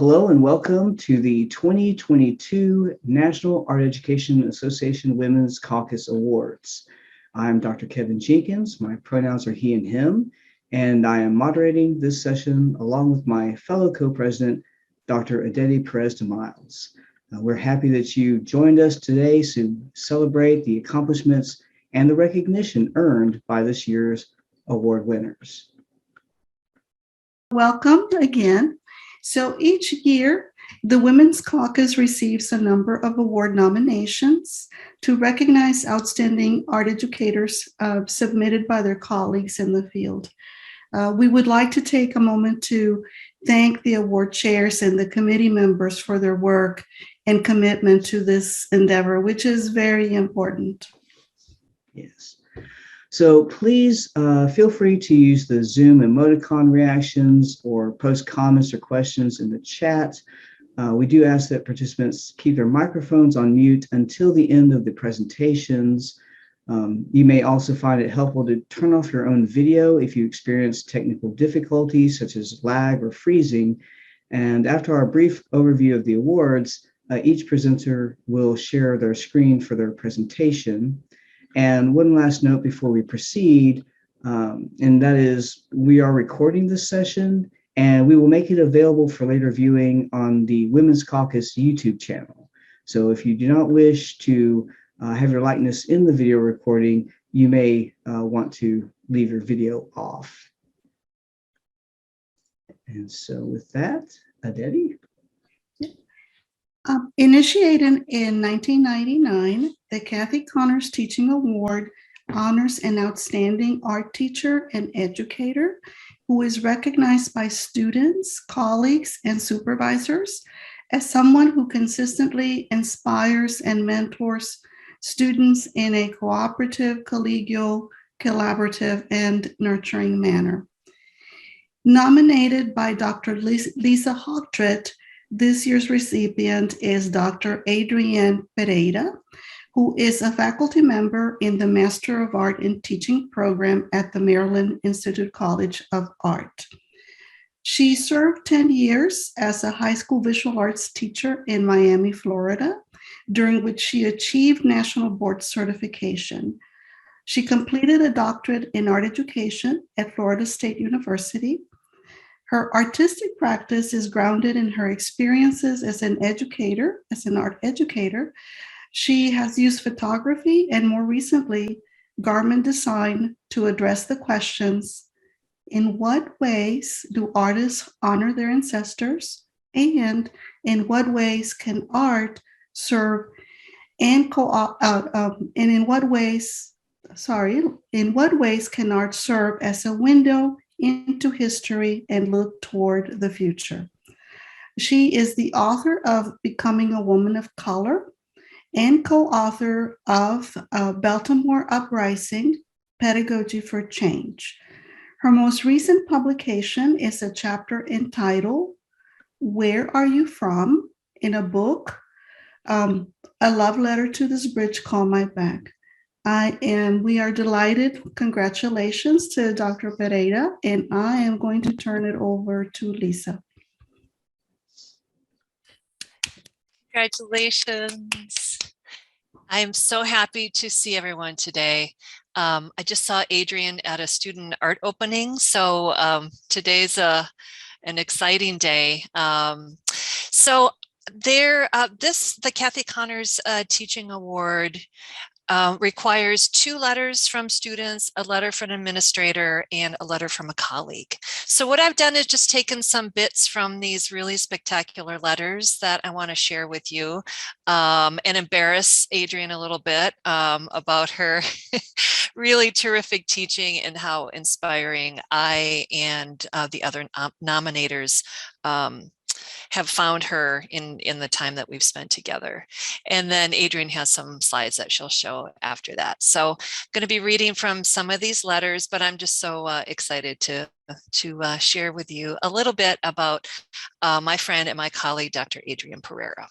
Hello and welcome to the 2022 National Art Education Association Women's Caucus Awards. I'm Dr. Kevin Jenkins. My pronouns are he and him, and I am moderating this session along with my fellow co-president, Dr. Adetty Pérez. We're happy that you joined us today to celebrate the accomplishments and the recognition earned by this year's award winners. Welcome again. So each year, the Women's Caucus receives a number of award nominations to recognize outstanding art educators submitted by their colleagues in the field. We would like to take a moment to thank the award chairs and the committee members for their work and commitment to this endeavor, which is very important. Yes. So please feel free to use the Zoom emoticon reactions or post comments or questions in the chat. We do ask that participants keep their microphones on mute until the end of the presentations. You may also find it helpful to turn off your own video if you experience technical difficulties such as lag or freezing. And after our brief overview of the awards, each presenter will share their screen for their presentation. And one last note before we proceed, and that is we are recording this session and we will make it available for later viewing on the Women's Caucus YouTube channel. So if you do not wish to have your likeness in the video recording, you may want to leave your video off. And so with that, Adetty. Initiated in 1999, the Kathy Connors Teaching Award honors an outstanding art teacher and educator who is recognized by students, colleagues, and supervisors as someone who consistently inspires and mentors students in a cooperative, collegial, collaborative, and nurturing manner. Nominated by Dr. Lisa Hochtritt, this year's recipient is Dr. Adriane Pereira, who is a faculty member in the Master of Art in Teaching program at the Maryland Institute College of Art. She served 10 years as a high school visual arts teacher in Miami, Florida, during which she achieved national board certification. She completed a doctorate in art education at Florida State University. Her artistic practice is grounded in her experiences as an educator, as an art educator. She has used photography and more recently, garment design to address the questions, in what ways do artists honor their ancestors? And in what ways can art serve and in what ways can art serve as a window into history and look toward the future? She is the author of Becoming a Woman of Color and co-author of Baltimore Uprising, Pedagogy for Change. Her most recent publication is a chapter entitled, Where Are You From? In a book, A Love Letter to This Bridge Called My Back. We are delighted. Congratulations to Dr. Pereira, and I am going to turn it over to Lisa. Congratulations. I am so happy to see everyone today. I just saw Adriane at a student art opening, so today's an exciting day. The Kathy Connors Teaching Award requires 2 letters from students, a letter from an administrator, and a letter from a colleague. So what I've done is just taken some bits from these really spectacular letters that I want to share with you and embarrass Adriane a little bit about her really terrific teaching and how inspiring I and the other nominators have found her in the time that we've spent together. And then Adriane has some slides that she'll show after that. So I'm going to be reading from some of these letters, but I'm just so excited to share with you a little bit about my friend and my colleague, Dr. Adriane Pereira.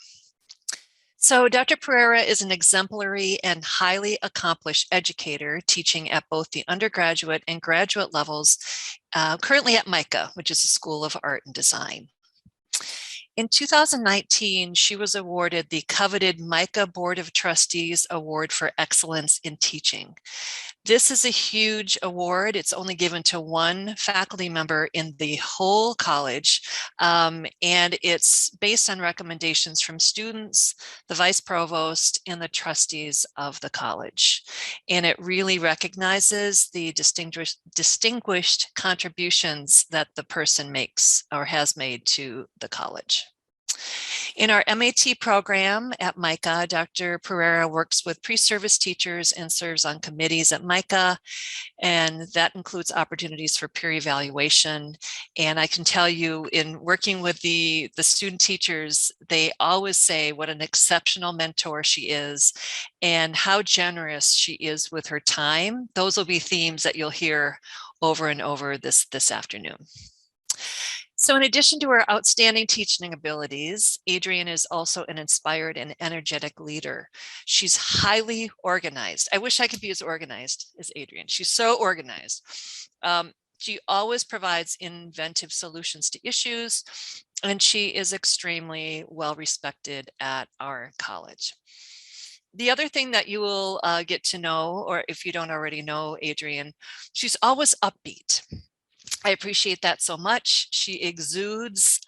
So Dr. Pereira is an exemplary and highly accomplished educator teaching at both the undergraduate and graduate levels, currently at MICA, which is a School of Art and Design. In 2019, she was awarded the coveted MICA Board of Trustees Award for Excellence in Teaching. This is a huge award. It's only given to one faculty member in the whole college, and it's based on recommendations from students, the vice provost, and the trustees of the college. And it really recognizes the distinguished contributions that the person makes or has made to the college. In our MAT program at MICA, Dr. Pereira works with pre-service teachers and serves on committees at MICA, and that includes opportunities for peer evaluation. And I can tell you, in working with the student teachers, they always say what an exceptional mentor she is and how generous she is with her time. Those will be themes that you'll hear over and over this afternoon. So in addition to her outstanding teaching abilities, Adriane is also an inspired and energetic leader. She's highly organized. I wish I could be as organized as Adriane. She's so organized. She always provides inventive solutions to issues, and she is extremely well respected at our college. The other thing that you will get to know, or if you don't already know Adriane, she's always upbeat. I appreciate that so much. She exudes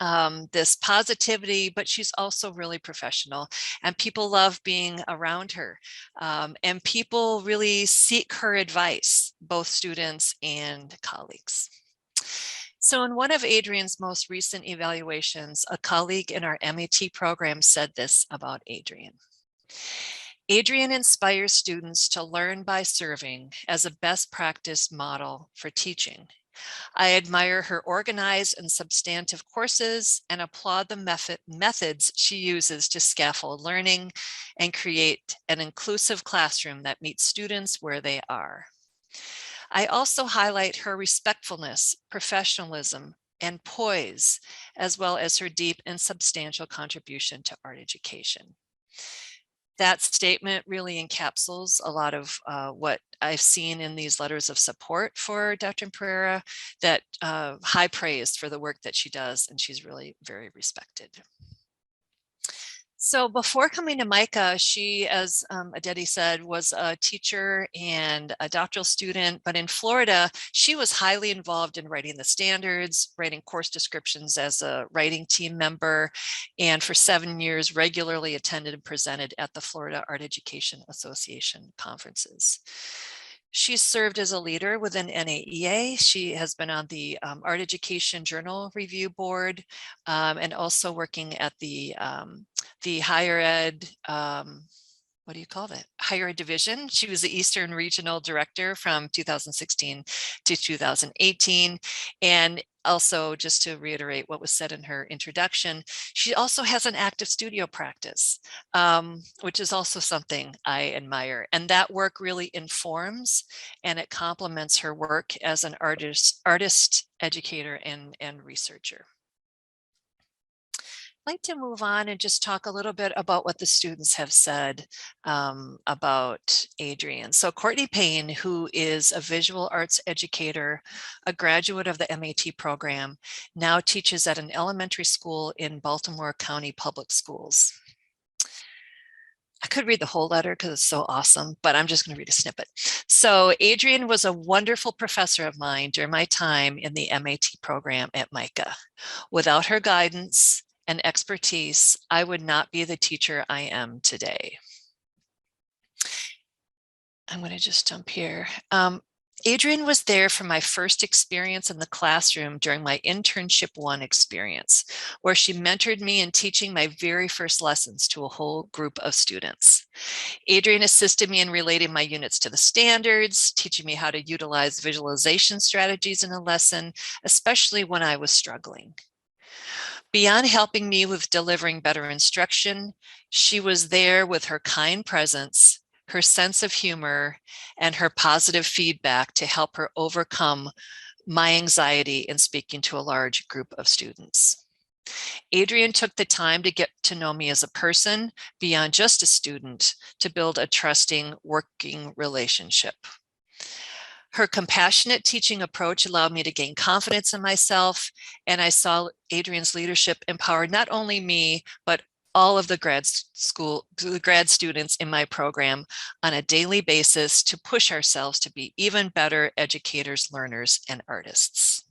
this positivity, but she's also really professional, and people love being around her. And people really seek her advice, both students and colleagues. So in one of Adriane's most recent evaluations, a colleague in our MAT program said this about Adriane. Adriane inspires students to learn by serving as a best practice model for teaching. I admire her organized and substantive courses and applaud the methods she uses to scaffold learning and create an inclusive classroom that meets students where they are. I also highlight her respectfulness, professionalism, and poise, as well as her deep and substantial contribution to art education. That statement really encapsulates a lot of what I've seen in these letters of support for Dr. Pereira, that high praise for the work that she does, and she's really very respected. So before coming to MICA, she, as Adetty said, was a teacher and a doctoral student, but in Florida, she was highly involved in writing the standards, writing course descriptions as a writing team member, and for 7 years regularly attended and presented at the Florida Art Education Association conferences. She's served as a leader within NAEA. She has been on the Art Education Journal Review Board, and also working at the higher ed, what do you call that? Higher ed division. She was the Eastern Regional Director from 2016 to 2018. And also, just to reiterate what was said in her introduction, she also has an active studio practice, which is also something I admire. And that work really informs and it complements her work as an artist, educator, and researcher. I'd like to move on and just talk a little bit about what the students have said about Adriane. So Courtney Payne, who is a visual arts educator, a graduate of the MAT program, now teaches at an elementary school in Baltimore County Public Schools. I could read the whole letter because it's so awesome, but I'm just going to read a snippet. So Adriane was a wonderful professor of mine during my time in the MAT program at MICA. Without her guidance and expertise, I would not be the teacher I am today. I'm going to just jump here. Adriane was there for my first experience in the classroom during my internship 1 experience, where she mentored me in teaching my very first lessons to a whole group of students. Adriane assisted me in relating my units to the standards, teaching me how to utilize visualization strategies in a lesson, especially when I was struggling. Beyond helping me with delivering better instruction, she was there with her kind presence, her sense of humor, and her positive feedback to help her overcome my anxiety in speaking to a large group of students. Adriane took the time to get to know me as a person beyond just a student to build a trusting working relationship. Her compassionate teaching approach allowed me to gain confidence in myself, and I saw Adriane's leadership empower not only me, but all of the grad students in my program on a daily basis to push ourselves to be even better educators, learners, and artists.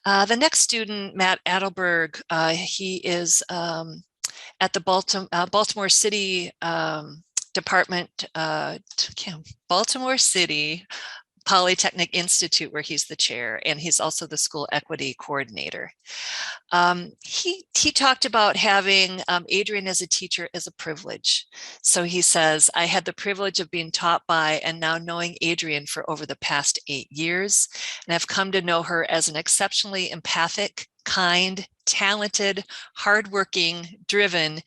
The next student, Matt Adelberg, he is at the Baltimore City Department, Baltimore City Polytechnic Institute, where he's the chair, and he's also the school equity coordinator. He talked about having Adriane as a teacher as a privilege. So he says, I had the privilege of being taught by and now knowing Adriane for over the past 8 years, and I've come to know her as an exceptionally empathic, kind, talented, hardworking, driven,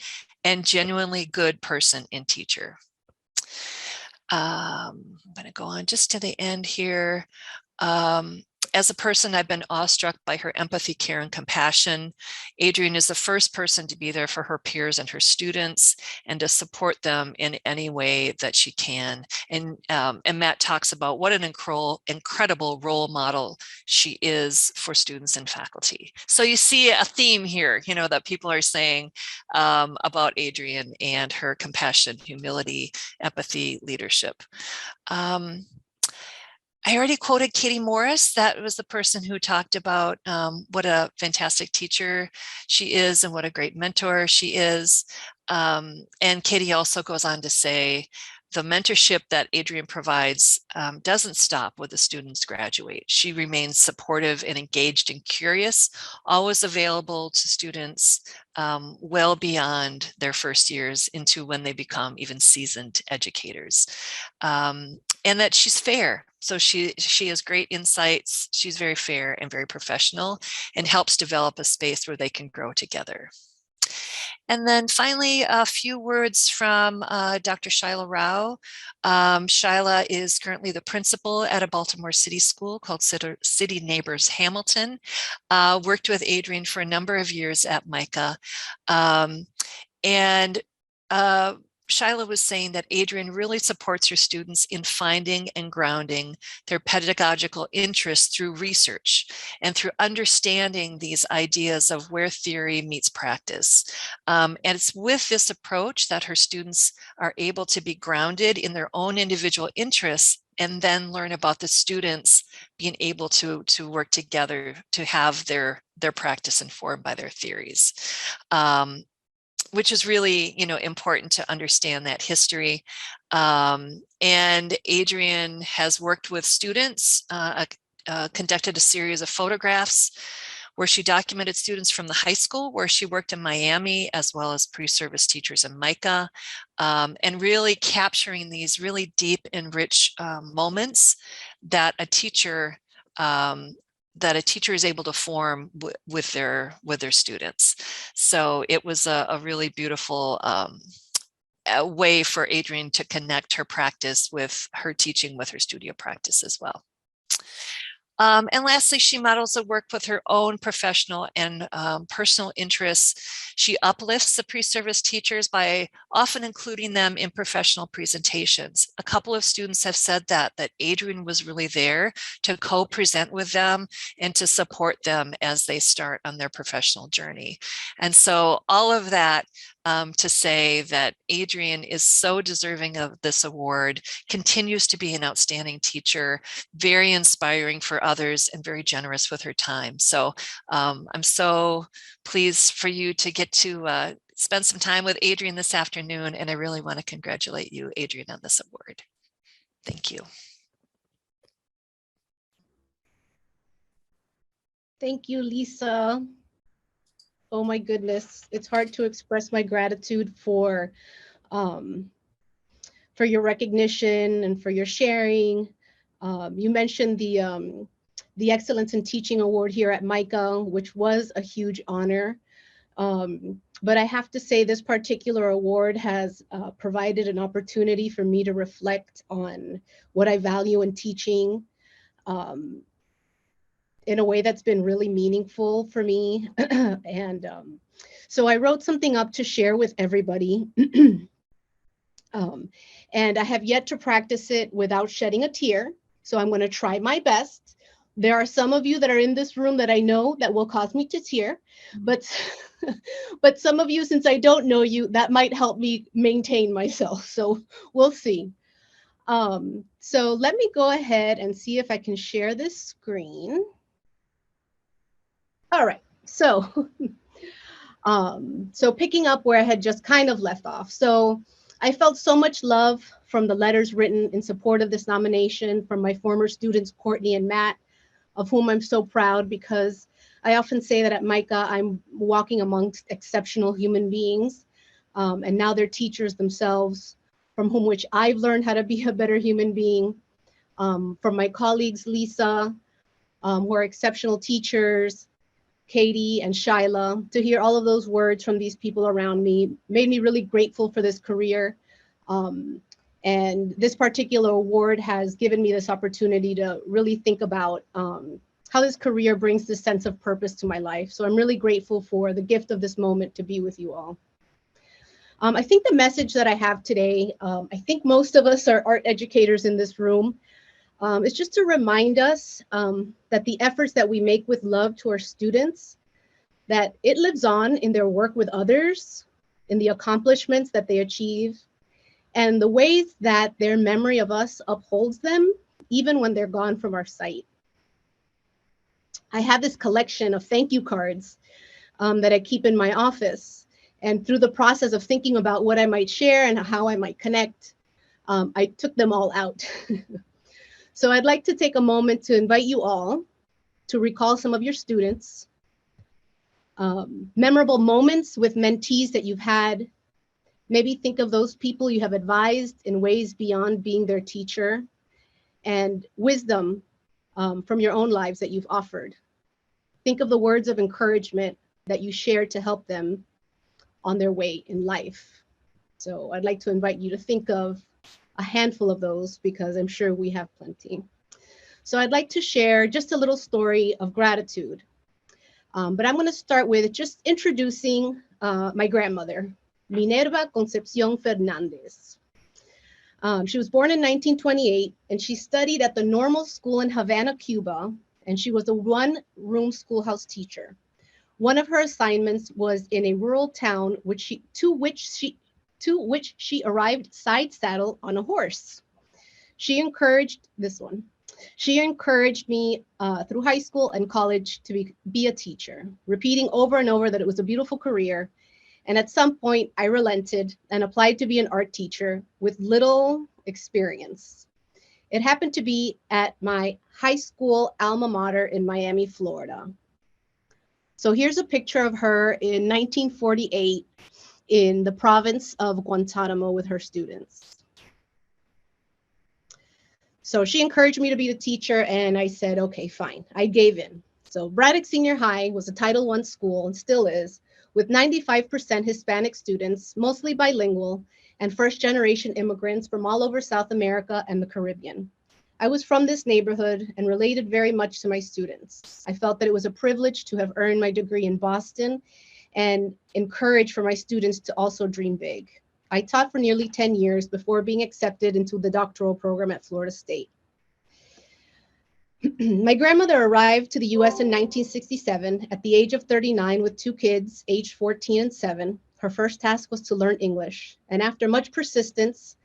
and genuinely good person and teacher. I'm going to go on just to the end here. As a person, I've been awestruck by her empathy, care, and compassion. Adriane is the first person to be there for her peers and her students and to support them in any way that she can. And Matt talks about what an incredible role model she is for students and faculty. So you see a theme here, you know, that people are saying about Adriane and her compassion, humility, empathy, leadership. I already quoted Katie Morris. That was the person who talked about what a fantastic teacher she is and what a great mentor she is. And Katie also goes on to say, the mentorship that Adriane provides doesn't stop when the students graduate. She remains supportive and engaged and curious, always available to students well beyond their first years into when they become even seasoned educators. And that she's fair. So she has great insights. She's very fair and very professional and helps develop a space where they can grow together. And then finally, a few words from Dr. Shyla Rao. Shyla is currently the principal at a Baltimore City school called City Neighbors Hamilton. Worked with Adriane for a number of years at MICA. Shyla was saying that Adriane really supports her students in finding and grounding their pedagogical interests through research and through understanding these ideas of where theory meets practice. And it's with this approach that her students are able to be grounded in their own individual interests and then learn about the students being able to work together to have their practice informed by their theories. Which is really, you know, important to understand that history. And Adriane has worked with students, conducted a series of photographs where she documented students from the high school where she worked in Miami, as well as pre-service teachers in MICA, and really capturing these really deep and rich moments that a teacher is able to form with their students. So it was a really beautiful way for Adriane to connect her practice with her teaching with her studio practice as well. And lastly, she models the work with her own professional and personal interests. She uplifts the pre-service teachers by often including them in professional presentations. A couple of students have said that Adriane was really there to co-present with them and to support them as they start on their professional journey. And so all of that to say that Adriane is so deserving of this award, continues to be an outstanding teacher, very inspiring for others and very generous with her time. So I'm so pleased for you to get to spend some time with Adriane this afternoon. And I really want to congratulate you, Adriane, on this award. Thank you. Thank you, Lisa. Oh my goodness, it's hard to express my gratitude for your recognition and for your sharing. You mentioned the Excellence in Teaching Award here at MICA, which was a huge honor. But I have to say this particular award has provided an opportunity for me to reflect on what I value in teaching in a way that's been really meaningful for me. And so I wrote something up to share with everybody. And I have yet to practice it without shedding a tear. So I'm going to try my best. There are some of you that are in this room that I know that will cause me to tear, but but some of you, since I don't know you, that might help me maintain myself. So we'll see. So let me go ahead and see if I can share this screen. All right. So so picking up where I had just kind of left off. So I felt so much love from the letters written in support of this nomination from my former students, Courtney and Matt, of whom I'm so proud, because I often say that at MICA, I'm walking amongst exceptional human beings. And now they're teachers themselves, from whom which I've learned how to be a better human being. From my colleagues, Lisa, who are exceptional teachers, Katie and Shyla, to hear all of those words from these people around me made me really grateful for this career. And this particular award has given me this opportunity to really think about how this career brings this sense of purpose to my life. So I'm really grateful for the gift of this moment to be with you all. I think the message that I have today, I think most of us are art educators in this room, is just to remind us that the efforts that we make with love to our students, that it lives on in their work with others, in the accomplishments that they achieve, and the ways that their memory of us upholds them, even when they're gone from our sight. I have this collection of thank you cards that I keep in my office. And through the process of thinking about what I might share and how I might connect, I took them all out. So I'd like to take a moment to invite you all to recall some of your students, memorable moments with mentees that you've had. Maybe think of those people you have advised in ways beyond being their teacher, and wisdom from your own lives that you've offered. Think of the words of encouragement that you shared to help them on their way in life. So I'd like to invite you to think of a handful of those, because I'm sure we have plenty. So I'd like to share just a little story of gratitude. But I'm going to start with just introducing my grandmother, Minerva Concepcion Fernandez. She was born in 1928, and she studied at the Normal School in Havana, Cuba, and she was a one-room schoolhouse teacher. One of her assignments was in a rural town to which she arrived side saddle on a horse. She encouraged me through high school and college to be a teacher, repeating over and over that it was a beautiful career. And at some point I relented and applied to be an art teacher with little experience. It happened to be at my high school alma mater in Miami, Florida. So here's a picture of her in 1948 in the province of Guantanamo with her students. So she encouraged me to be the teacher, and I said, okay, fine. I gave in. So Braddock Senior High was a Title I school, and still is, with 95% Hispanic students, mostly bilingual, and first-generation immigrants from all over South America and the Caribbean. I was from this neighborhood and related very much to my students. I felt that it was a privilege to have earned my degree in Boston and encouraged for my students to also dream big. I taught for nearly 10 years before being accepted into the doctoral program at Florida State. My grandmother arrived to the US in 1967 at the age of 39 with 2 kids, aged 14 and 7. Her first task was to learn English. And after much persistence,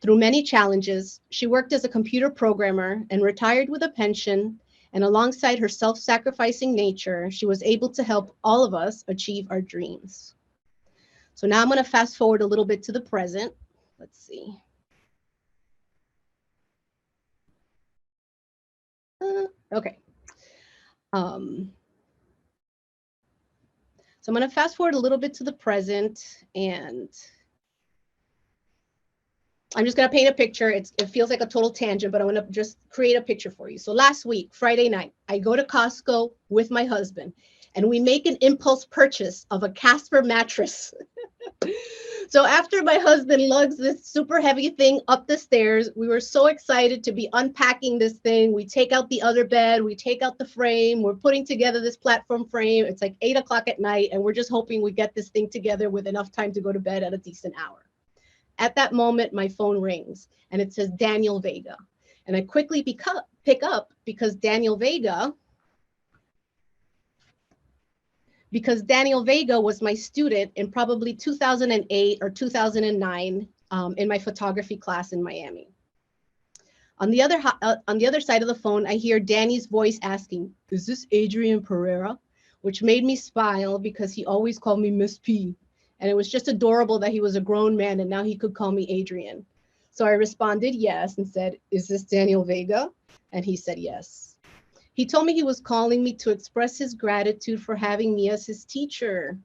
through many challenges, she worked as a computer programmer and retired with a pension. And alongside her self-sacrificing nature, she was able to help all of us achieve our dreams. So now I'm going to fast forward a little bit to the present. Let's see. Okay. So I'm going to fast forward a little bit to the present, and I'm just going to paint a picture. It feels like a total tangent, but I'm going to just create a picture for you. So last week, Friday night, I go to Costco with my husband, and we make an impulse purchase of a Casper mattress. So after my husband lugs this super heavy thing up the stairs, we were so excited to be unpacking this thing. We take out the other bed, we take out the frame, we're putting together this platform frame. It's like 8 o'clock at night, and we're just hoping we get this thing together with enough time to go to bed at a decent hour. At that moment, my phone rings and it says Daniel Vega. And I quickly pick up because Daniel Vega was my student in probably 2008 or 2009 in my photography class in Miami. On the other side of the phone, I hear Danny's voice asking, "Is this Adriane Pereira?" Which made me smile because he always called me Miss P. And it was just adorable that he was a grown man and now he could call me Adriane. So I responded yes and said, "Is this Daniel Vega?" And he said yes. He told me he was calling me to express his gratitude for having me as his teacher.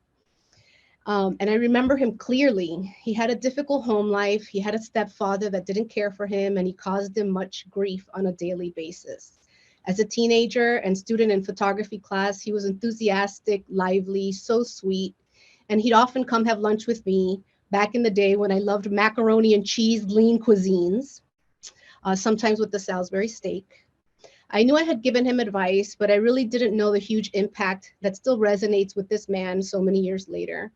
And I remember him clearly. He had a difficult home life. He had a stepfather that didn't care for him, and he caused him much grief on a daily basis. As a teenager and student in photography class, he was enthusiastic, lively, so sweet. And he'd often come have lunch with me back in the day when I loved macaroni and cheese, lean cuisines, sometimes with the Salisbury steak. I knew I had given him advice, but I really didn't know the huge impact that still resonates with this man so many years later.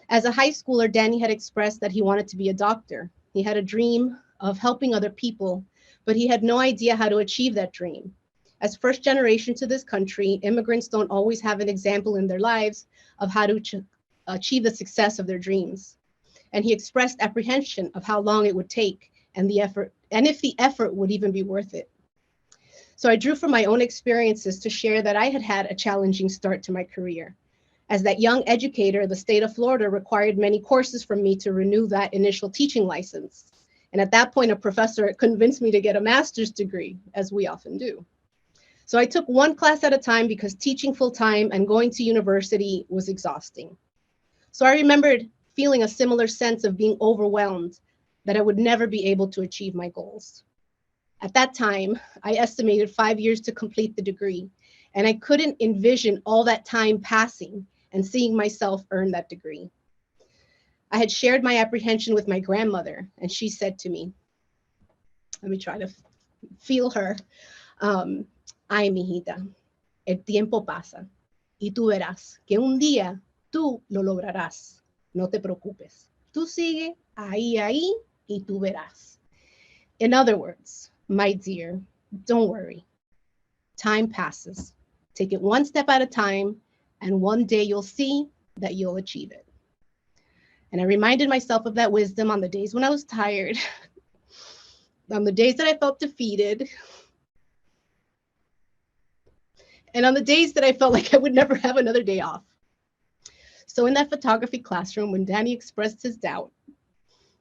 As a high schooler, Danny had expressed that he wanted to be a doctor. He had a dream of helping other people, but he had no idea how to achieve that dream. As first generation to this country, immigrants don't always have an example in their lives of how to achieve the success of their dreams. And he expressed apprehension of how long it would take and if the effort would even be worth it. So I drew from my own experiences to share that I had had a challenging start to my career. As that young educator, the state of Florida required many courses from me to renew that initial teaching license. And at that point, a professor convinced me to get a master's degree, as we often do. So I took one class at a time because teaching full-time and going to university was exhausting. So I remembered feeling a similar sense of being overwhelmed that I would never be able to achieve my goals. At that time, I estimated 5 years to complete the degree, and I couldn't envision all that time passing and seeing myself earn that degree. I had shared my apprehension with my grandmother, and she said to me, let me try to feel her. Ay, mijita, el tiempo pasa, y tú verás que un día tú lo lograrás. No te preocupes. Tú sigue ahí, y tú verás. In other words, my dear, don't worry. Time passes. Take it one step at a time, and one day you'll see that you'll achieve it. And I reminded myself of that wisdom on the days when I was tired, on the days that I felt defeated, and on the days that I felt like I would never have another day off. So in that photography classroom, when Danny expressed his doubt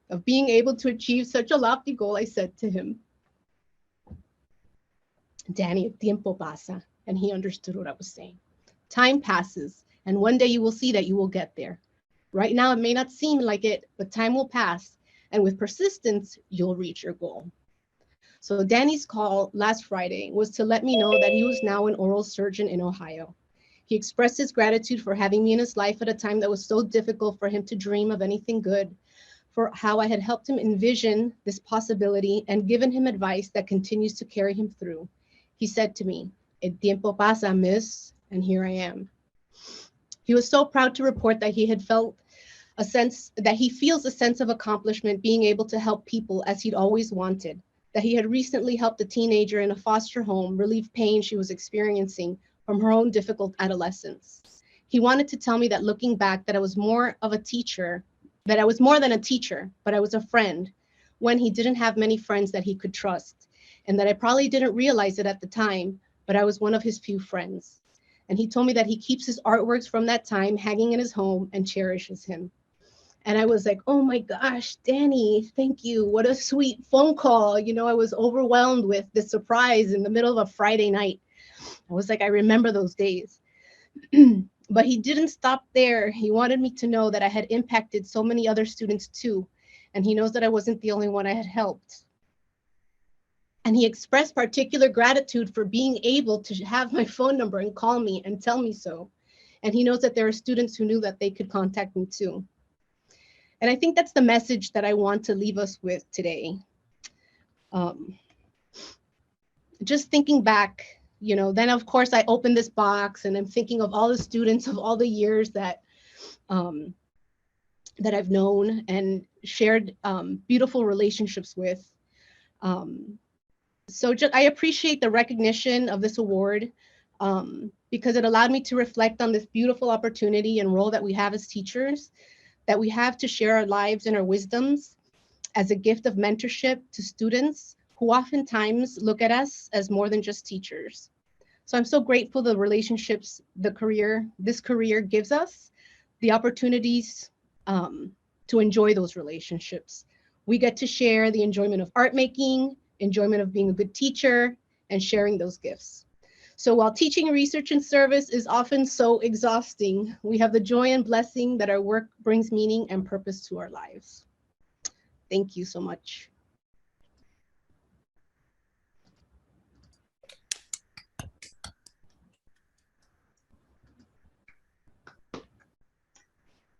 of being able to achieve such a lofty goal, I said to him, Danny, el tiempo pasa. And he understood what I was saying. Time passes, and one day you will see that you will get there. Right now, it may not seem like it, but time will pass, and with persistence, you'll reach your goal. So Danny's call last Friday was to let me know that he was now an oral surgeon in Ohio. He expressed his gratitude for having me in his life at a time that was so difficult for him to dream of anything good, for how I had helped him envision this possibility and given him advice that continues to carry him through. He said to me, "El tiempo pasa, miss," and here I am. He was so proud to report that he feels a sense of accomplishment being able to help people as he'd always wanted, that he had recently helped a teenager in a foster home relieve pain she was experiencing from her own difficult adolescence. He wanted to tell me that looking back, that I was more than a teacher, but I was a friend when he didn't have many friends that he could trust, and that I probably didn't realize it at the time, but I was one of his few friends. And he told me that he keeps his artworks from that time hanging in his home and cherishes him. And I was like, oh my gosh, Danny, thank you. What a sweet phone call. You know, I was overwhelmed with this surprise in the middle of a Friday night. I was like, I remember those days. But he didn't stop there. He wanted me to know that I had impacted so many other students too. And he knows that I wasn't the only one I had helped. And he expressed particular gratitude for being able to have my phone number and call me and tell me so. And he knows that there are students who knew that they could contact me too. And I think that's the message that I want to leave us with today. Just thinking back, you know, then of course I opened this box and I'm thinking of all the students of all the years that I've known, and shared beautiful relationships with. So I appreciate the recognition of this award because it allowed me to reflect on this beautiful opportunity and role that we have as teachers, that we have to share our lives and our wisdoms as a gift of mentorship to students who oftentimes look at us as more than just teachers. So I'm so grateful the relationships this career gives us, the opportunities to enjoy those relationships. We get to share the enjoyment of art making, enjoyment of being a good teacher, and sharing those gifts. So while teaching, research, and service is often so exhausting, we have the joy and blessing that our work brings meaning and purpose to our lives. Thank you so much.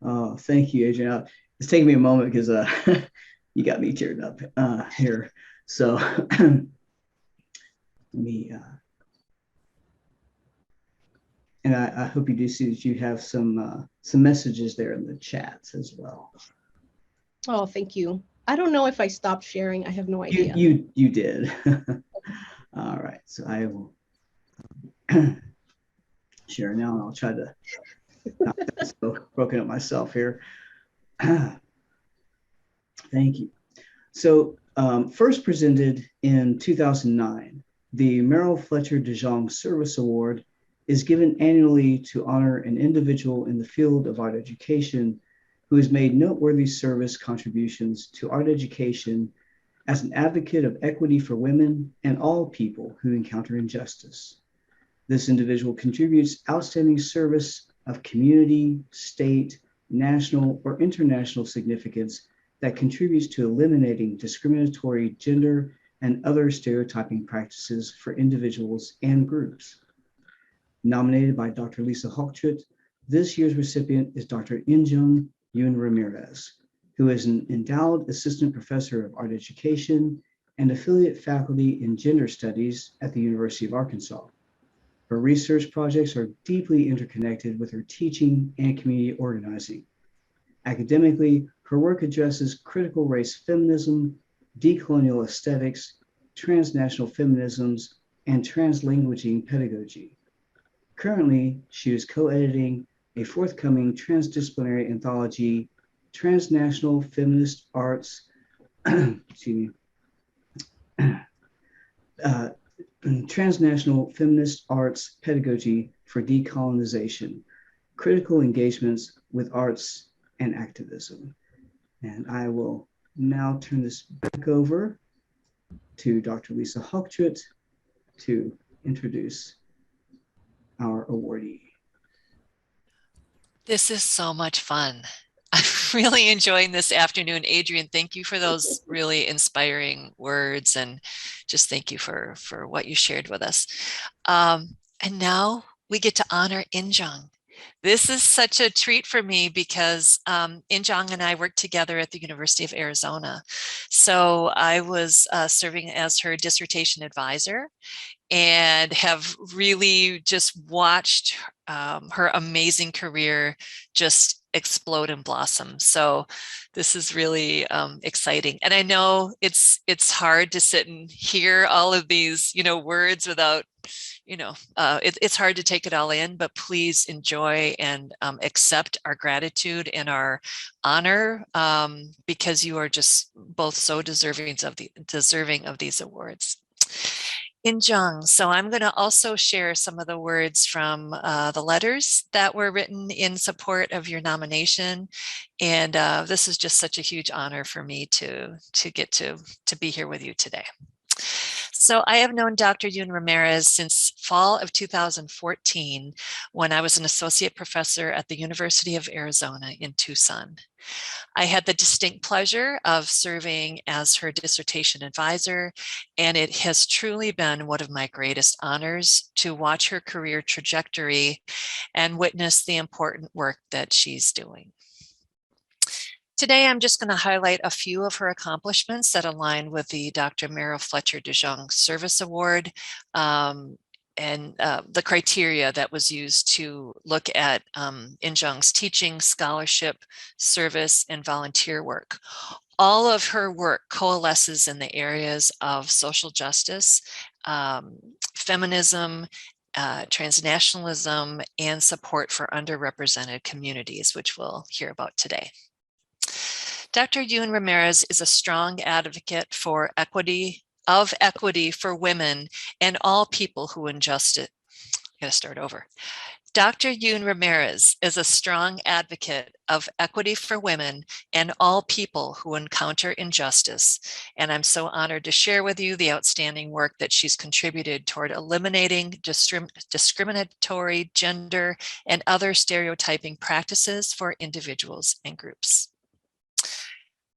Oh, thank you, Adriane. It's taking me a moment because you got me teared up here. So let me, and I hope you do see that you have some messages there in the chats as well. Oh, thank you. I don't know if I stopped sharing. I have no idea. You did. All right, so I will share now, and I'll try to not get so broken up myself here. Thank you. So first presented in 2009, the Maryl Fletcher de Jong Service Award is given annually to honor an individual in the field of art education who has made noteworthy service contributions to art education as an advocate of equity for women and all people who encounter injustice. This individual contributes outstanding service of community, state, national, or international significance that contributes to eliminating discriminatory gender and other stereotyping practices for individuals and groups. Nominated by Dr. Lisa Hochtritt, this year's recipient is Dr. Injeong Yoon-Ramirez, who is an endowed assistant professor of art education and affiliate faculty in gender studies at the University of Arkansas. Her research projects are deeply interconnected with her teaching and community organizing. Academically, her work addresses critical race feminism, decolonial aesthetics, transnational feminisms, and translanguaging pedagogy. Currently, she is co-editing a forthcoming transdisciplinary anthology, Transnational Feminist Arts, Transnational Feminist Arts Pedagogy for Decolonization, Critical Engagements with Arts and Activism. And I will now turn this back over to Dr. Lisa Hochtritt to introduce our awardee. This is so much fun. I'm really enjoying this afternoon. Adriane, thank you for those really inspiring words, and just thank you for what you shared with us. And now we get to honor Injeong. This is such a treat for me because Injeong and I worked together at the University of Arizona. So I was serving as her dissertation advisor and have really just watched her amazing career just explode and blossom. So this is really exciting. And I know it's hard to sit and hear all of these, words without, it's hard to take it all in, but please enjoy and accept our gratitude and our honor because you are just both so deserving of these awards. Injeong, so I'm going to also share some of the words from the letters that were written in support of your nomination. And this is just such a huge honor for me to get to be here with you today. So I have known Dr. Yoon-Ramirez since fall of 2014, when I was an associate professor at the University of Arizona in Tucson. I had the distinct pleasure of serving as her dissertation advisor, and it has truly been one of my greatest honors to watch her career trajectory and witness the important work that she's doing. Today, I'm just going to highlight a few of her accomplishments that align with the Dr. Maryl Fletcher de Jong Service Award. the criteria that was used to look at Injeong's teaching, scholarship, service, and volunteer work. All of her work coalesces in the areas of social justice, feminism, transnationalism, and support for underrepresented communities, which we'll hear about today. Dr. Yoon-Ramirez is a strong advocate for equity for women and all people who injustice. I'm going to start over. Dr. Yoon-Ramirez is a strong advocate of equity for women and all people who encounter injustice. And I'm so honored to share with you the outstanding work that she's contributed toward eliminating discriminatory gender and other stereotyping practices for individuals and groups.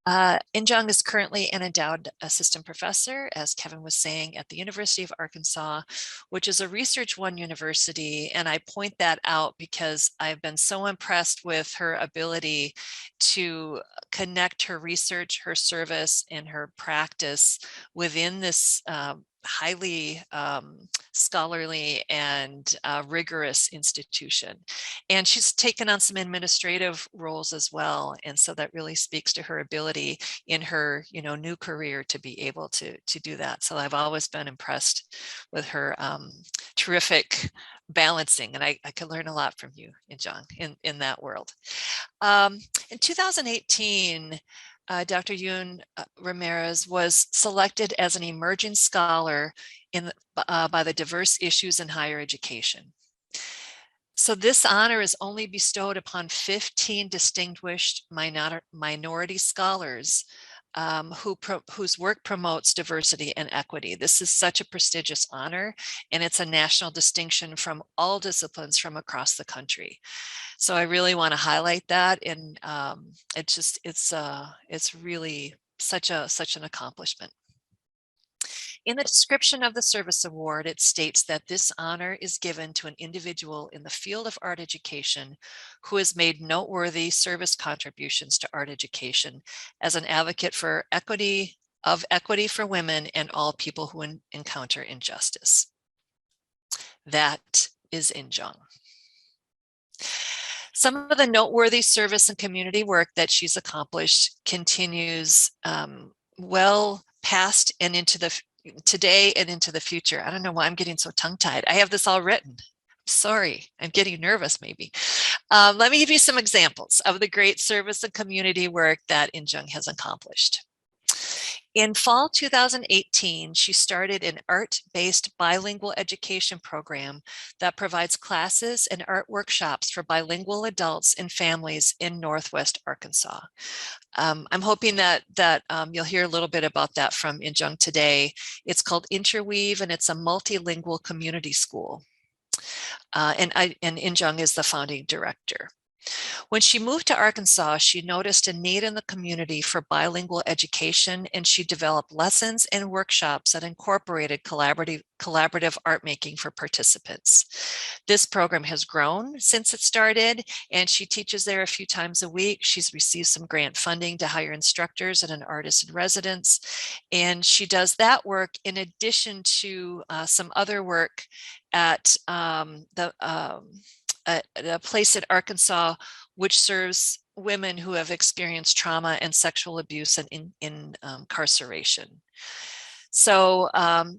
Injeong is currently an endowed assistant professor, as Kevin was saying, at the University of Arkansas, which is a Research One university. And I point that out because I've been so impressed with her ability to connect her research, her service, and her practice within this highly scholarly and rigorous institution. And she's taken on some administrative roles as well. And so that really speaks to her ability in her, new career to be able to do that. So I've always been impressed with her terrific balancing, and I could learn a lot from you, Injeong, in that world. In 2018, Dr. Yoon-Ramirez was selected as an emerging scholar by the Diverse Issues in Higher Education. So this honor is only bestowed upon 15 distinguished minority scholars whose work promotes diversity and equity. This is such a prestigious honor, and it's a national distinction from all disciplines from across the country. So I really want to highlight that, and it's really such an accomplishment. In the description of the service award, it states that this honor is given to an individual in the field of art education who has made noteworthy service contributions to art education as an advocate for equity for women and all people who encounter injustice. That is Injeong. Some of the noteworthy service and community work that she's accomplished continues well past and into the today and into the future. I don't know why I'm getting so tongue-tied. I have this all written. Sorry, I'm getting nervous maybe. Let me give you some examples of the great service and community work that Injeong has accomplished. In fall 2018, she started an art-based bilingual education program that provides classes and art workshops for bilingual adults and families in Northwest Arkansas. I'm hoping that you'll hear a little bit about that from Injeong today. It's called Interweave, and it's a multilingual community school. And Injeong is the founding director. When she moved to Arkansas, she noticed a need in the community for bilingual education, and she developed lessons and workshops that incorporated collaborative art making for participants. This program has grown since it started, and she teaches there a few times a week. She's received some grant funding to hire instructors and an artist in residence, and she does that work in addition to some other work at a place in Arkansas which serves women who have experienced trauma and sexual abuse and incarceration. So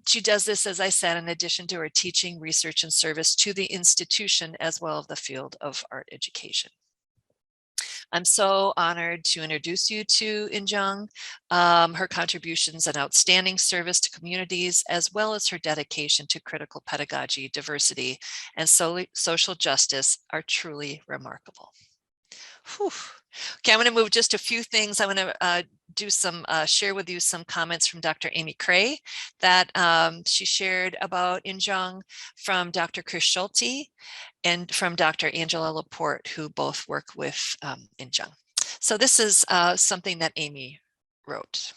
she does this, as I said, in addition to her teaching, research, and service to the institution as well as the field of art education. I'm so honored to introduce you to Injeong, her contributions and outstanding service to communities, as well as her dedication to critical pedagogy, diversity, and social justice are truly remarkable. Whew. Okay, I'm going to move just a few things. I'm going to do some share with you some comments from Dr. Amy Cray that she shared about Injeong, from Dr. Chris Schulte, and from Dr. Angela Laporte, who both work with Injeong. So this is something that Amy wrote.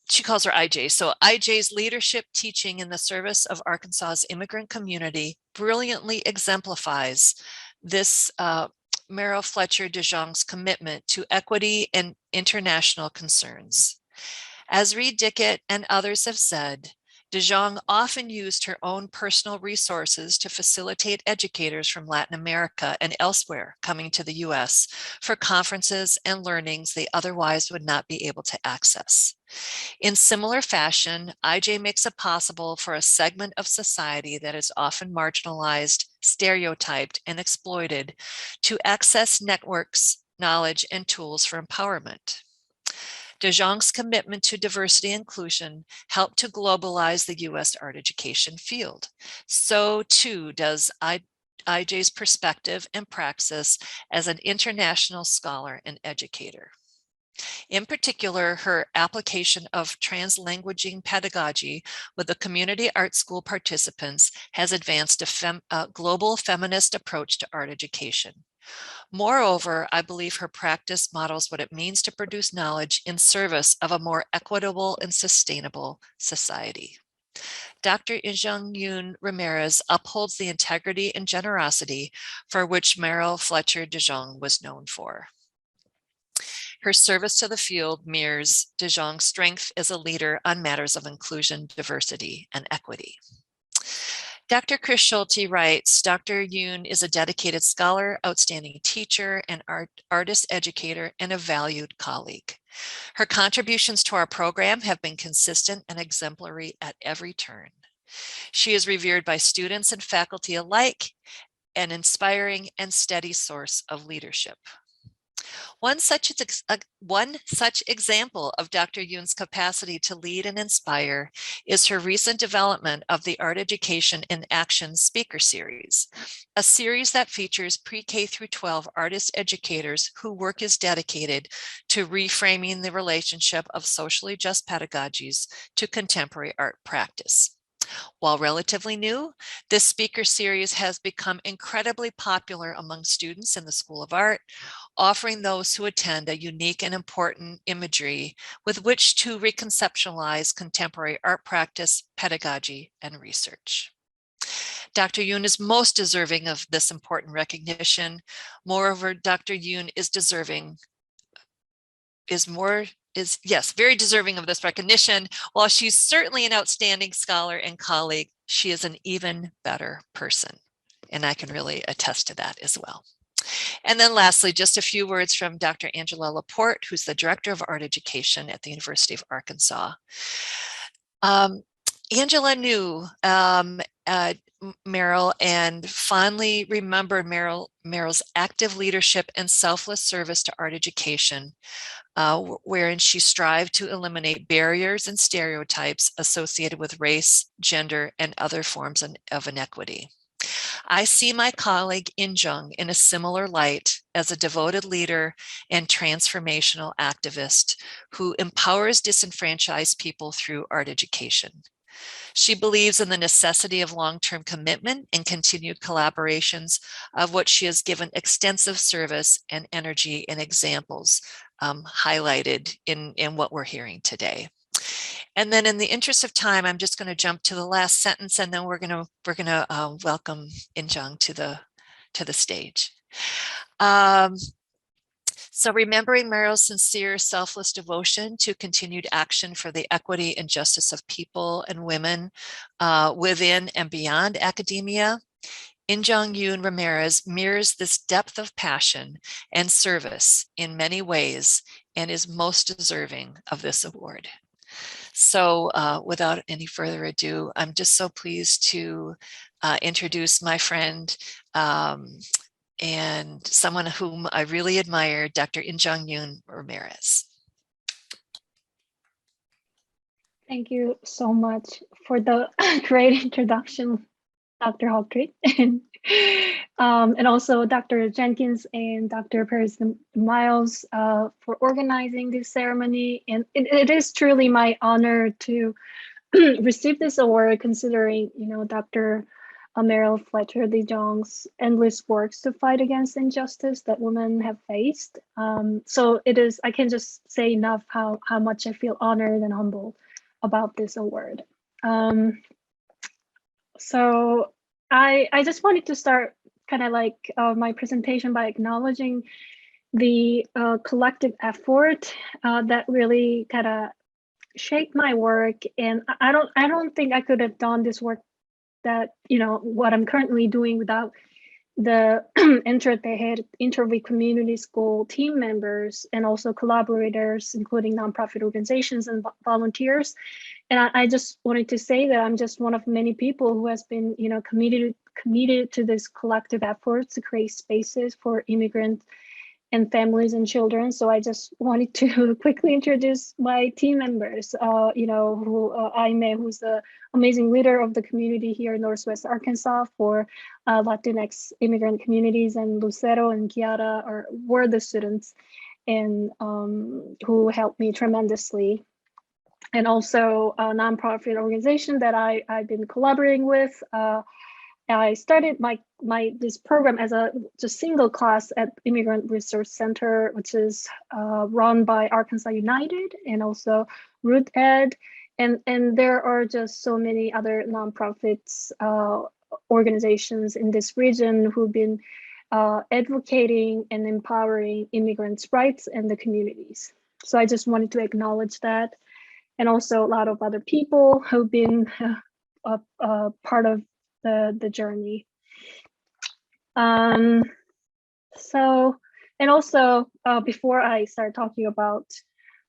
She calls her IJ. So IJ's leadership teaching in the service of Arkansas's immigrant community brilliantly exemplifies this Maryl Fletcher de Jong's commitment to equity and international concerns. As Reed Dickett and others have said, Jong often used her own personal resources to facilitate educators from Latin America and elsewhere coming to the US for conferences and learnings they otherwise would not be able to access. In similar fashion, IJ makes it possible for a segment of society that is often marginalized, stereotyped, and exploited to access networks, knowledge, and tools for empowerment. Jong's commitment to diversity and inclusion helped to globalize the US art education field. So too does IJ's perspective and praxis as an international scholar and educator. In particular, her application of translanguaging pedagogy with the community art school participants has advanced a global feminist approach to art education. Moreover, I believe her practice models what it means to produce knowledge in service of a more equitable and sustainable society. Dr. Injeong Yoon-Ramirez upholds the integrity and generosity for which Maryl Fletcher Jong was known for. Her service to the field mirrors Jong's strength as a leader on matters of inclusion, diversity, and equity. Dr. Chris Schulte writes, Dr. Yoon is a dedicated scholar, outstanding teacher, and artist educator, and a valued colleague. Her contributions to our program have been consistent and exemplary at every turn. She is revered by students and faculty alike, an inspiring and steady source of leadership. One such example of Dr. Yoon's capacity to lead and inspire is her recent development of the Art Education in Action Speaker Series, a series that features pre-K through 12 artist educators whose work is dedicated to reframing the relationship of socially just pedagogies to contemporary art practice. While relatively new, this speaker series has become incredibly popular among students in the School of Art, offering those who attend a unique and important imagery with which to reconceptualize contemporary art practice, pedagogy, and research. Dr. Yoon is most deserving of this important recognition. Moreover, Dr. Yoon is very deserving of this recognition. While she's certainly an outstanding scholar and colleague, she is an even better person. And I can really attest to that as well. And then lastly, just a few words from Dr. Angela Laporte, who's the Director of Art Education at the University of Arkansas. Angela knew Maryl and fondly remembered Maryl's active leadership and selfless service to art education, wherein she strived to eliminate barriers and stereotypes associated with race, gender, and other forms of inequity. I see my colleague Injeong in a similar light as a devoted leader and transformational activist who empowers disenfranchised people through art education. She believes in the necessity of long-term commitment and continued collaborations, of which she has given extensive service and energy and examples highlighted in what we're hearing today. And then in the interest of time, I'm just going to jump to the last sentence, and then we're going to welcome Injeong to the stage. So remembering Maryl's sincere, selfless devotion to continued action for the equity and justice of people and women within and beyond academia, Injeong Yoon-Ramirez mirrors this depth of passion and service in many ways and is most deserving of this award. So without any further ado, I'm just so pleased to introduce my friend and someone whom I really admire, Dr. Injeong Yoon-Ramirez. Thank you so much for the great introduction, Dr. Hochtritt, and also Dr. Jenkins and Dr. Pérez Miles for organizing this ceremony. And it is truly my honor to receive this award, considering, Dr. Maryl Fletcher Jong's endless works to fight against injustice that women have faced. So I can just say enough how much I feel honored and humbled about this award. So I just wanted to start kind of like my presentation by acknowledging the collective effort that really kind of shaped my work. And I don't think I could have done this work that, what I'm currently doing without the Enter the Head Interview Community School team members and also collaborators, including nonprofit organizations and volunteers. And I just wanted to say that I'm just one of many people who has been, committed to this collective effort to create spaces for immigrant and families and children. So I just wanted to quickly introduce my team members, Aime, who's the amazing leader of the community here in Northwest Arkansas for Latinx immigrant communities, and Lucero and Kiara were the students and who helped me tremendously. And also a nonprofit organization that I've been collaborating with. I started this program as a just single class at Immigrant Resource Center, which is run by Arkansas United and also Root Ed. And there are just so many other nonprofits, organizations in this region who've been advocating and empowering immigrants' rights and the communities. So I just wanted to acknowledge that. And also a lot of other people who've been part of the journey. So, and also before I start talking about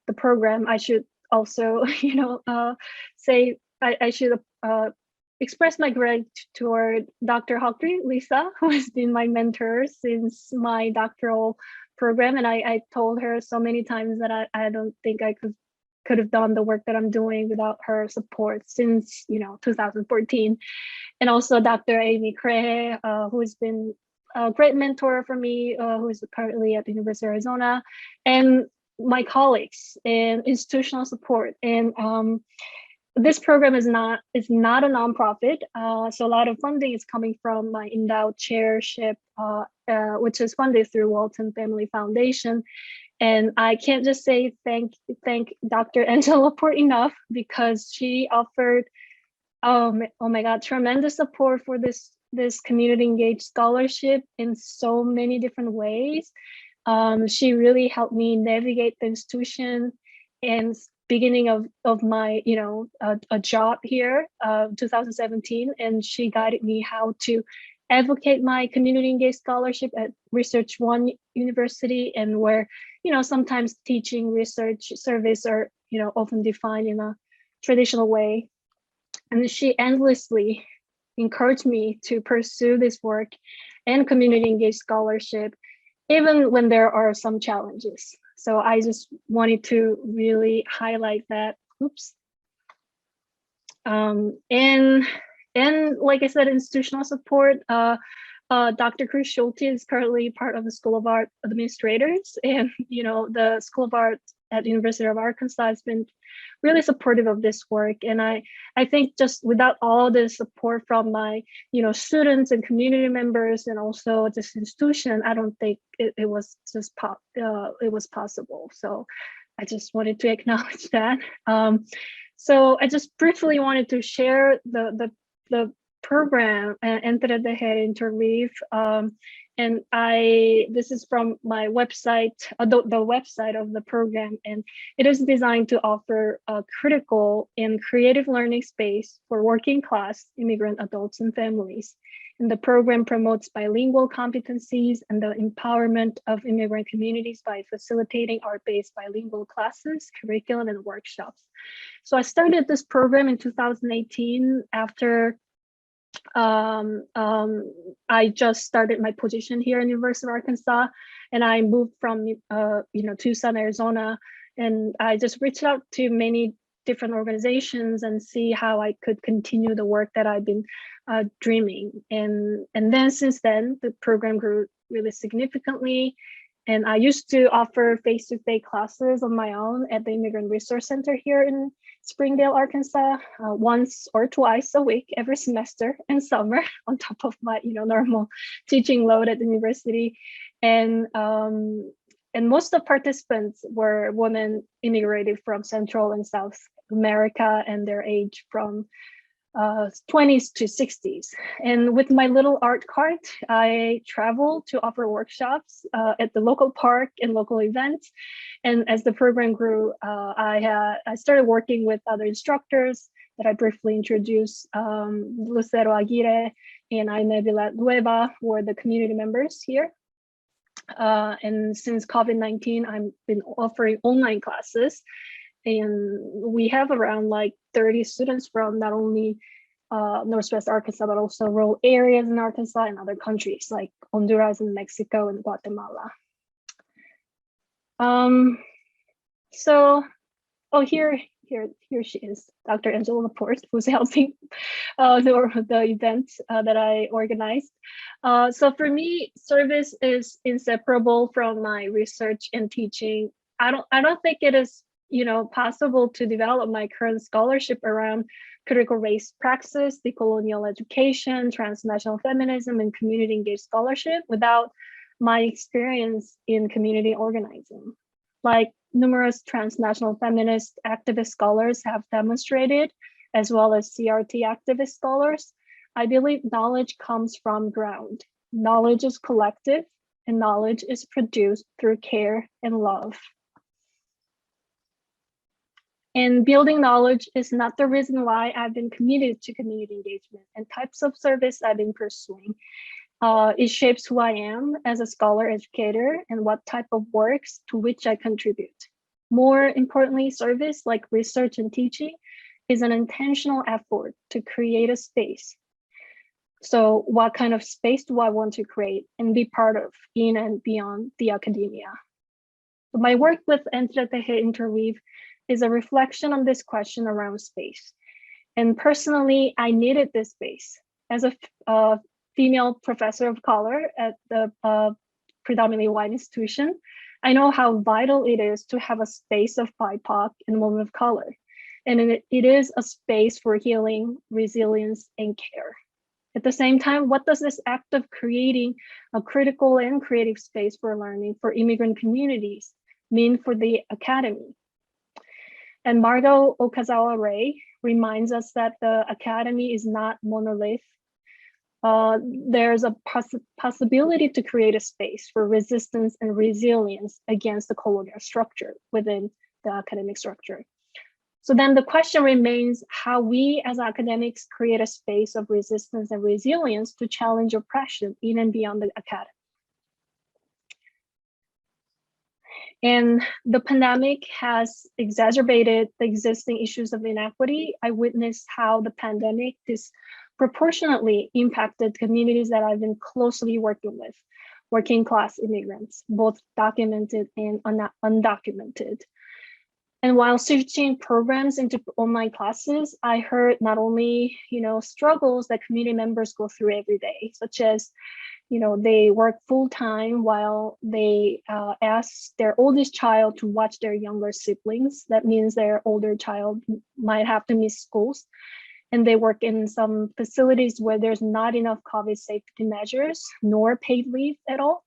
the program, I should also, say I should express my gratitude toward Dr. Hochtritt, Lisa, who has been my mentor since my doctoral program. And I told her so many times that I don't think I could have done the work that I'm doing without her support since 2014. And also Dr. Amy Cray, who has been a great mentor for me, who is currently at the University of Arizona, and my colleagues and institutional support. And this program is not a nonprofit, so a lot of funding is coming from my endowed chairship, which is funded through Walton Family Foundation. And I can't just say thank Dr. Angela Laporte enough, because she offered, oh my God, tremendous support for this community engaged scholarship in so many different ways. She really helped me navigate the institution and beginning of my a job here, 2017, and she guided me how to advocate my community engaged scholarship at Research One University, and where sometimes teaching research surveys are often defined in a traditional way. And she endlessly encouraged me to pursue this work and community engaged scholarship, even when there are some challenges. So I just wanted to really highlight that. Oops. And like I said, institutional support. Dr. Cruz Schulte is currently part of the School of Art Administrators, and the School of Art at the University of Arkansas has been really supportive of this work. And I think just without all the support from my students and community members and also this institution, I don't think it was just it was possible. So I just wanted to acknowledge that. So I just briefly wanted to share the program, Enter the Head Interleave. And this is from my website, the website of the program, and it is designed to offer a critical and creative learning space for working class immigrant adults and families. And the program promotes bilingual competencies and the empowerment of immigrant communities by facilitating art-based bilingual classes, curriculum, and workshops. So I started this program in 2018 after I just started my position here in University of Arkansas, and I moved from Tucson, Arizona, and I just reached out to many different organizations and see how I could continue the work that I've been dreaming. And then since then, the program grew really significantly. And I used to offer face-to-face classes on my own at the Immigrant Resource Center here in Springdale, Arkansas, once or twice a week every semester in summer, on top of my normal teaching load at the university. And most of the participants were women immigrated from Central and South America, and their age from 20s to 60s. And with my little art cart, I travel to offer workshops at the local park and local events. And as the program grew, I started working with other instructors that I briefly introduced. Lucero Aguirre and Aime Villanueva were the community members here. And since COVID-19, I've been offering online classes. And we have around like 30 students from not only Northwest Arkansas, but also rural areas in Arkansas and other countries like Honduras and Mexico and Guatemala. Here she is, Dr. Angela Laporte, who's helping the event that I organized. So for me, service is inseparable from my research and teaching. I don't think it is possible to develop my current scholarship around critical race praxis, decolonial education, transnational feminism, and community engaged scholarship without my experience in community organizing. Like numerous transnational feminist activist scholars have demonstrated, as well as CRT activist scholars, I believe knowledge comes from ground. Knowledge is collective, and knowledge is produced through care and love. And building knowledge is not the reason why I've been committed to community engagement and types of service I've been pursuing. It shapes who I am as a scholar educator and what type of works to which I contribute. More importantly, service like research and teaching is an intentional effort to create a space. So what kind of space do I want to create and be part of in and beyond the academia? My work with Entreteje Interweave is a reflection on this question around space. And personally, I needed this space. As a female professor of color at the predominantly white institution, I know how vital it is to have a space of BIPOC and women of color. And it is a space for healing, resilience, and care. At the same time, what does this act of creating a critical and creative space for learning for immigrant communities mean for the academy? And Margot Okazawa-Ray reminds us that the academy is not monolith. There's a possibility to create a space for resistance and resilience against the colonial structure within the academic structure. So then the question remains how we as academics create a space of resistance and resilience to challenge oppression in and beyond the academy. And the pandemic has exacerbated the existing issues of inequity. I witnessed how the pandemic disproportionately impacted communities that I've been closely working with, working class immigrants, both documented and undocumented. And while switching programs into online classes, I heard not only, struggles that community members go through every day, such as, they work full time while they ask their oldest child to watch their younger siblings. That means their older child might have to miss schools. And they work in some facilities where there's not enough COVID safety measures, nor paid leave at all.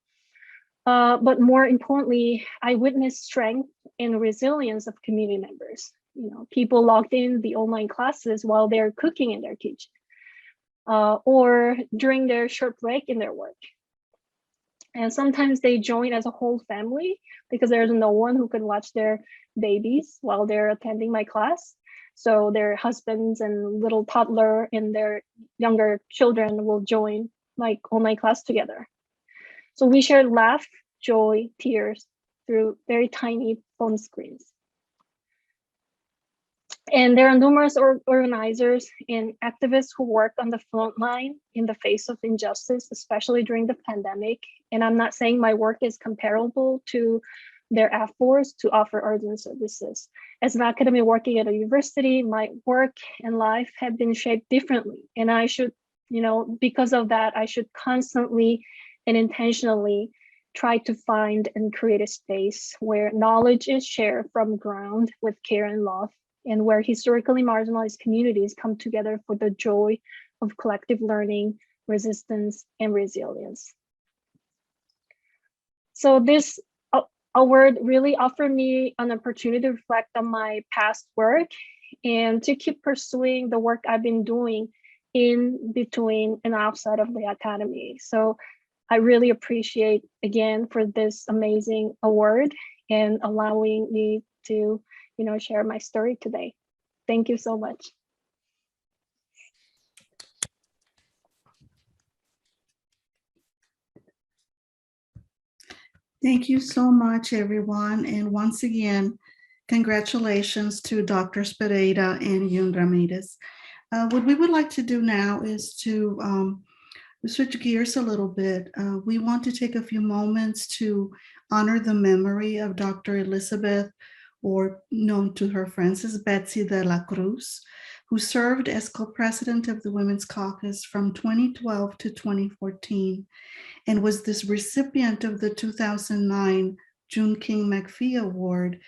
But more importantly, I witnessed strength and resilience of community members. People logged in the online classes while they're cooking in their kitchen, or during their short break in their work. And sometimes they join as a whole family because there's no one who can watch their babies while they're attending my class. So their husbands and little toddler and their younger children will join my online class together. So we shared laugh, joy, tears through very tiny phone screens. And there are numerous organizers and activists who work on the front line in the face of injustice, especially during the pandemic. And I'm not saying my work is comparable to their efforts to offer urgent services. As an academic working at a university, my work and life have been shaped differently. And I should, because of that, I should constantly and intentionally try to find and create a space where knowledge is shared from ground with care and love, and where historically marginalized communities come together for the joy of collective learning, resistance, and resilience. So this award really offered me an opportunity to reflect on my past work and to keep pursuing the work I've been doing in between and outside of the academy. So I really appreciate, again, for this amazing award and allowing me to, share my story today. Thank you so much. Thank you so much, everyone. And once again, congratulations to Drs. Pereira and Yoon-Ramirez. What we would like to do now is to switch gears a little bit. We want to take a few moments to honor the memory of Dr. Elizabeth, or known to her friends as Betsy Delacruz, who served as co-president of the Women's Caucus from 2012 to 2014, and was this recipient of the 2009 June King McFee Award,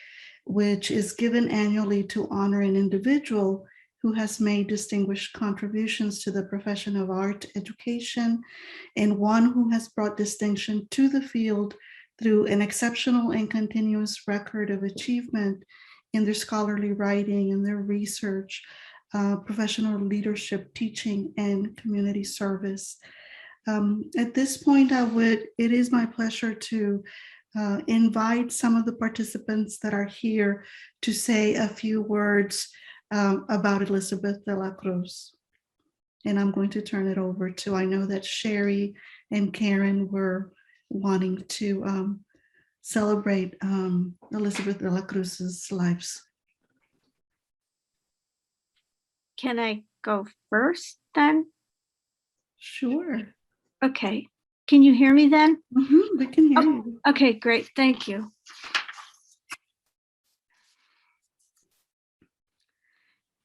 which is given annually to honor an individual who has made distinguished contributions to the profession of art education, and one who has brought distinction to the field through an exceptional and continuous record of achievement in their scholarly writing and their research, professional leadership, teaching, and community service. At this point, it is my pleasure to invite some of the participants that are here to say a few words about Elizabeth Delacruz. And I'm going to turn it over to, I know that Sherry and Karen were wanting to celebrate Elizabeth Delacruz's lives. Can I go first then? Sure. Okay. Can you hear me then? We can hear you. Okay, great. Thank you.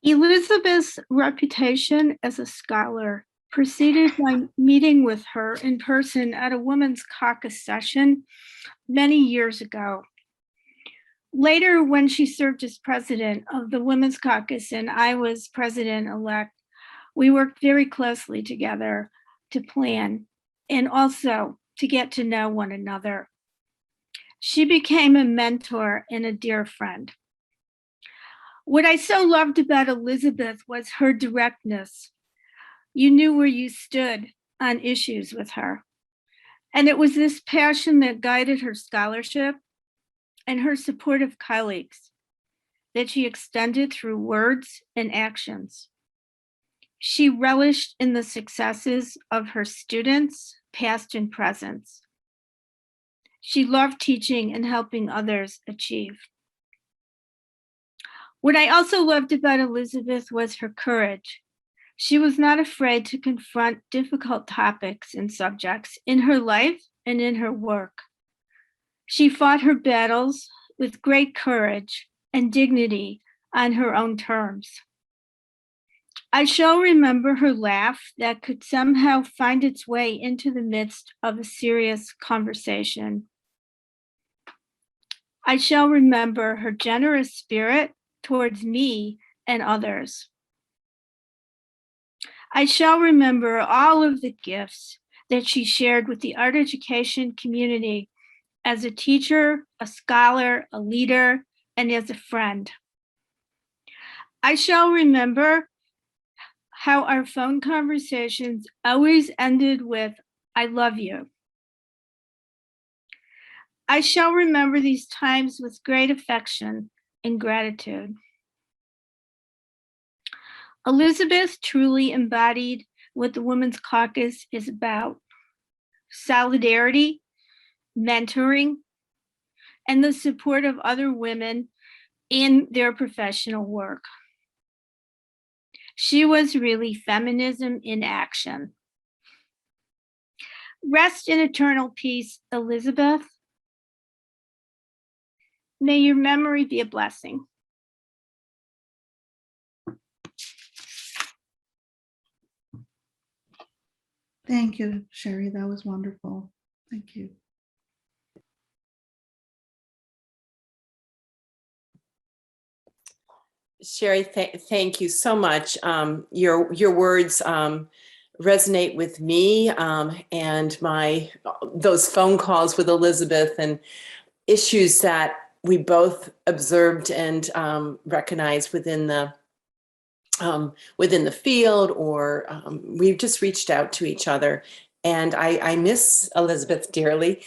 Elizabeth's reputation as a scholar preceded my meeting with her in person at a Women's Caucus session many years ago. Later, when she served as president of the Women's Caucus and I was president-elect, we worked very closely together to plan and also to get to know one another. She became a mentor and a dear friend. What I so loved about Elizabeth was her directness. You knew where you stood on issues with her. And it was this passion that guided her scholarship and her support of colleagues that she extended through words and actions. She relished in the successes of her students, past and present. She loved teaching and helping others achieve. What I also loved about Elizabeth was her courage. She was not afraid to confront difficult topics and subjects in her life and in her work. She fought her battles with great courage and dignity on her own terms. I shall remember her laugh that could somehow find its way into the midst of a serious conversation. I shall remember her generous spirit towards me and others. I shall remember all of the gifts that she shared with the art education community as a teacher, a scholar, a leader, and as a friend. I shall remember how our phone conversations always ended with, "I love you." I shall remember these times with great affection and gratitude. Elizabeth truly embodied what the Women's Caucus is about: solidarity, mentoring, and the support of other women in their professional work. She was really feminism in action. Rest in eternal peace, Elizabeth. May your memory be a blessing. Thank you, Sherry. That was wonderful. Thank you. Sherry, thank you so much. Your words resonate with me and those phone calls with Elizabeth and issues that we both observed and recognized within the within the field, or we've just reached out to each other. And I miss Elizabeth dearly.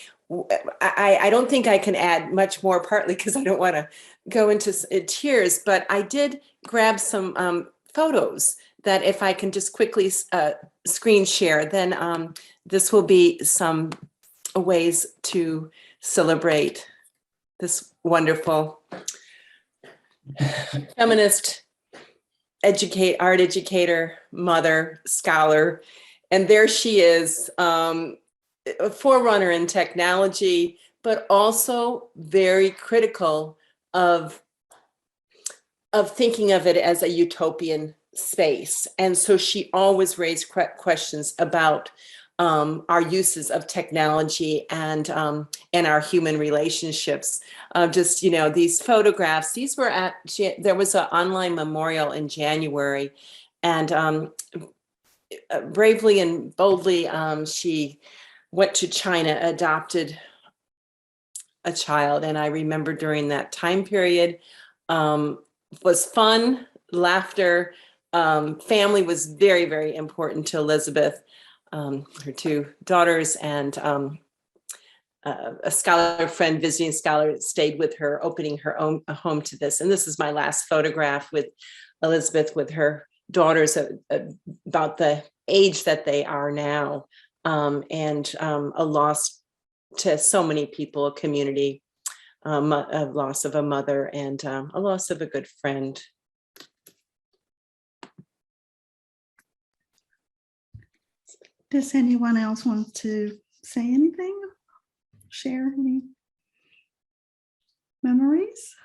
I don't think I can add much more, partly because I don't want to go into tears, but I did grab some photos that if I can just quickly screen share, then this will be some ways to celebrate this wonderful feminist art educator, mother, scholar. And there she is, a forerunner in technology, but also very critical of thinking of it as a utopian space. And so she always raised questions about our uses of technology and our human relationships. Just, these photographs, these were there was an online memorial in January, and bravely and boldly, she went to China, adopted a child. And I remember during that time period, was fun, laughter, family was very, very important to Elizabeth. Her two daughters and a scholar friend, visiting scholar, stayed with her, opening her own home to this. And this is my last photograph with Elizabeth with her daughters about the age that they are now, and a loss to so many people, a community, a loss of a mother, and a loss of a good friend. Does anyone else want to say anything? Share any memories?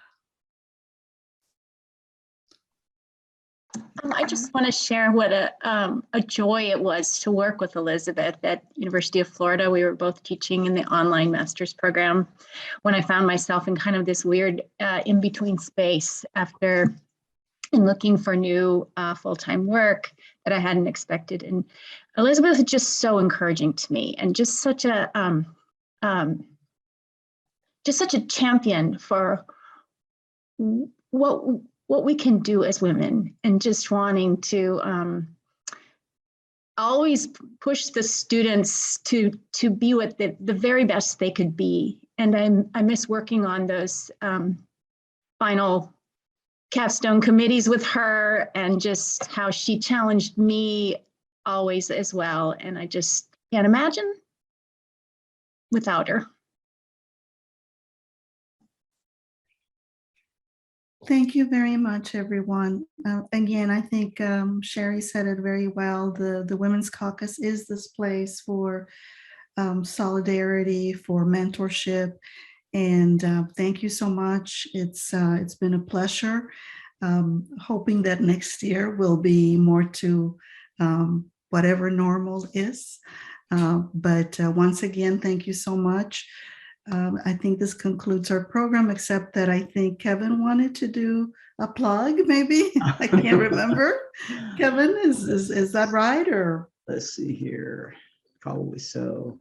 I just want to share what a joy it was to work with Elizabeth at University of Florida. We were both teaching in the online master's program when I found myself in kind of this weird in-between space after looking for new full-time work that I hadn't expected. And Elizabeth was just so encouraging to me, and just such a champion for what we can do as women, and just wanting to always push the students to be what the very best they could be. And I miss working on those final capstone committees with her, and just how she challenged me always as well. And I just can't imagine without her. Thank you very much, everyone. Again, I think Sherry said it very well. The Women's Caucus is this place for solidarity, for mentorship, and thank you so much. It's been a pleasure. Hoping that next year will be more to whatever normal is. But once again, thank you so much. I think this concludes our program, except that I think Kevin wanted to do a plug, maybe. I can't remember. Kevin, is that right? Or let's see here. Probably so.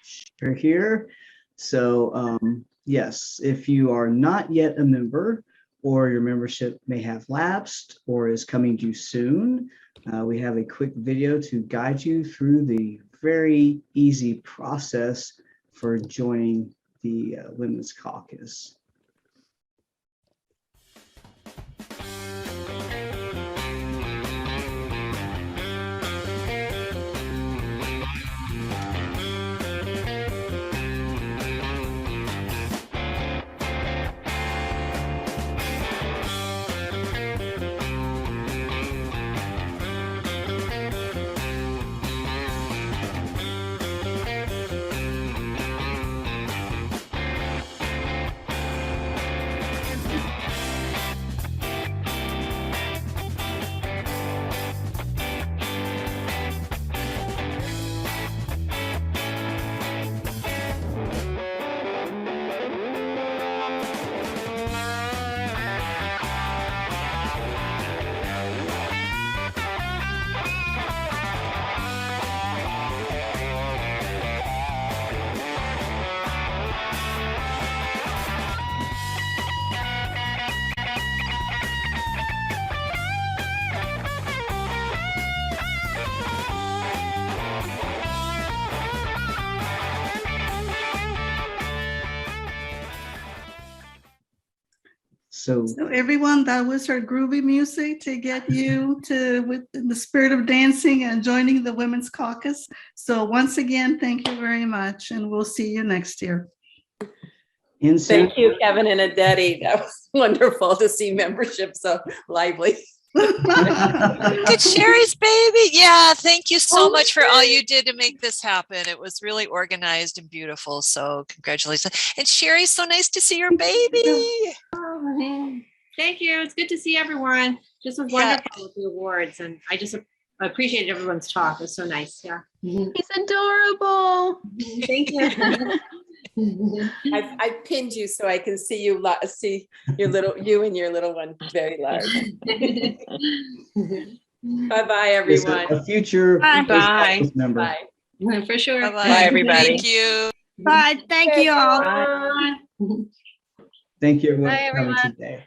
Share here. So yes, if you are not yet a member, or your membership may have lapsed or is coming due soon, we have a quick video to guide you through the very easy process for joining the Women's Caucus. So So everyone, that was her groovy music to get you to with the spirit of dancing and joining the Women's Caucus. So once again, thank you very much, and we'll see you next year. Thank you, Kevin and Adetty. That was wonderful to see membership so lively. Good Sherry's baby. Yeah, thank you so much for all you did to make this happen. It was really organized and beautiful. So congratulations. And Sherry, so nice to see your baby. Thank you. It's good to see everyone. This was wonderful with the awards, and I just appreciated everyone's talk. It was so nice. Yeah. He's adorable. Thank you. I've pinned you so I can see you you and your little one very large. Bye-bye, everyone. A future Bye. member. Bye. For sure. Bye-bye. Bye, everybody. Thank you. Bye. Thank you all. Bye. Thank you everyone Bye, for coming everyone. today.